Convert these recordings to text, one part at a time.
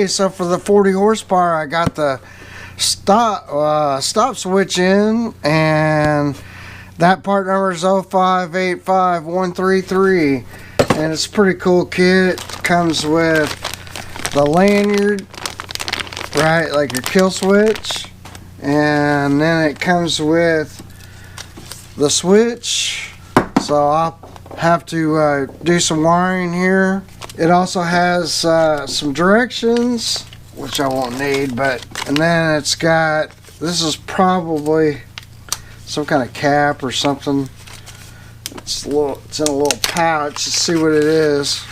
Okay, so for the 40 horsepower, I got the stop switch in, and that part number is 0585133, and it's a pretty cool kit. It comes with the lanyard, right, like your kill switch, and then it comes with the switch. So I'll have to do some wiring here. It also has some directions, which I won't need, and then it's got, this is probably some kind of cap or something. It's in a little pouch. Let's see what it is.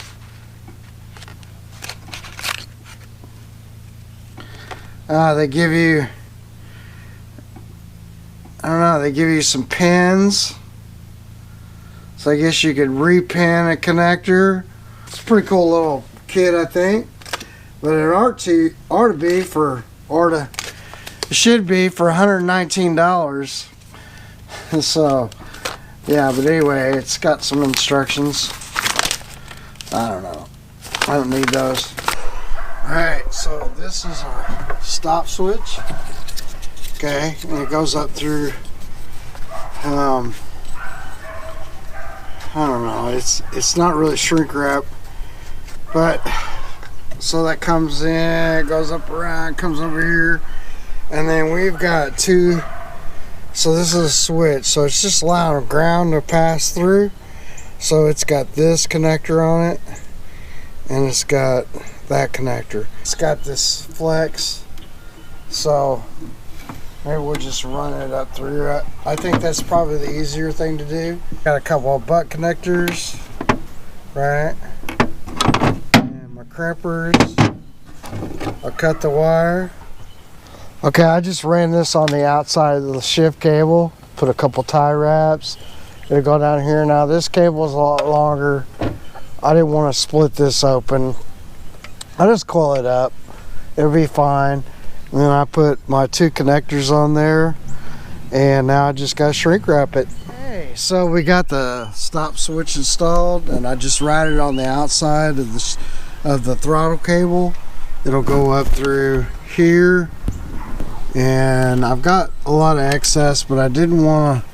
They give you, I don't know, they give you some pins. So I guess you could repin a connector. It's a pretty cool little kit, I think. But it should be for $119. So yeah, but anyway, it's got some instructions. I don't know. I don't need those. Alright, so this is our stop switch. Okay, and it goes up through I don't know, it's not really shrink wrap, but so that comes in, it goes up around, comes over here, and then we've got two. So this is a switch, so it's just allowing ground to pass through. So it's got this connector on it, and it's got that connector. It's got this flex, so maybe we'll just run it up through. I think that's probably the easier thing to do. Got a couple of butt connectors, right? And my crimpers. I'll cut the wire. Okay, I just ran this on the outside of the shift cable. Put a couple tie wraps. It'll go down here. Now this cable is a lot longer. I didn't want to split this open. I just coil it up. It'll be fine. And then I put my two connectors on there, and now I just got to shrink wrap it. Hey, so we got the stop switch installed, and I just routed it on the outside of the throttle cable. It'll go up through here, and I've got a lot of excess, but I didn't want to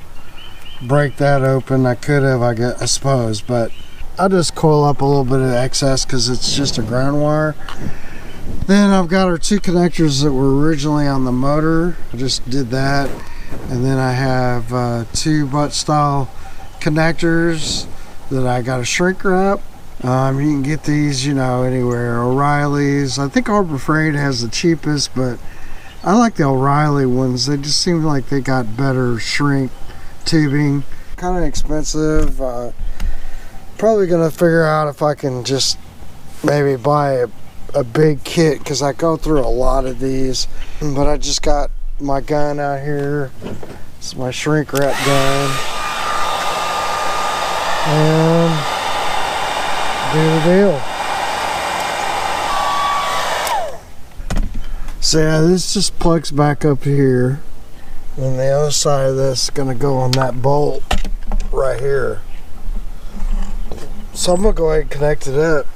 break that open. I could have, I suppose, but I'll just coil up a little bit of excess because it's just a ground wire. Then I've got our two connectors that were originally on the motor. I just did that. And then I have two butt style connectors that I got to shrink wrap. You can get these, you know, anywhere. O'Reilly's. I think Harbor Freight has the cheapest, but I like the O'Reilly ones. They just seem like they got better shrink tubing. Kind of expensive. Probably gonna figure out if I can just maybe buy a big kit, because I go through a lot of these. But I just got my gun out here. It's my shrink wrap gun, and do the deal. So yeah, this just plugs back up here, and the other side of this is gonna go on that bolt right here. So I'm gonna go ahead and connect it up.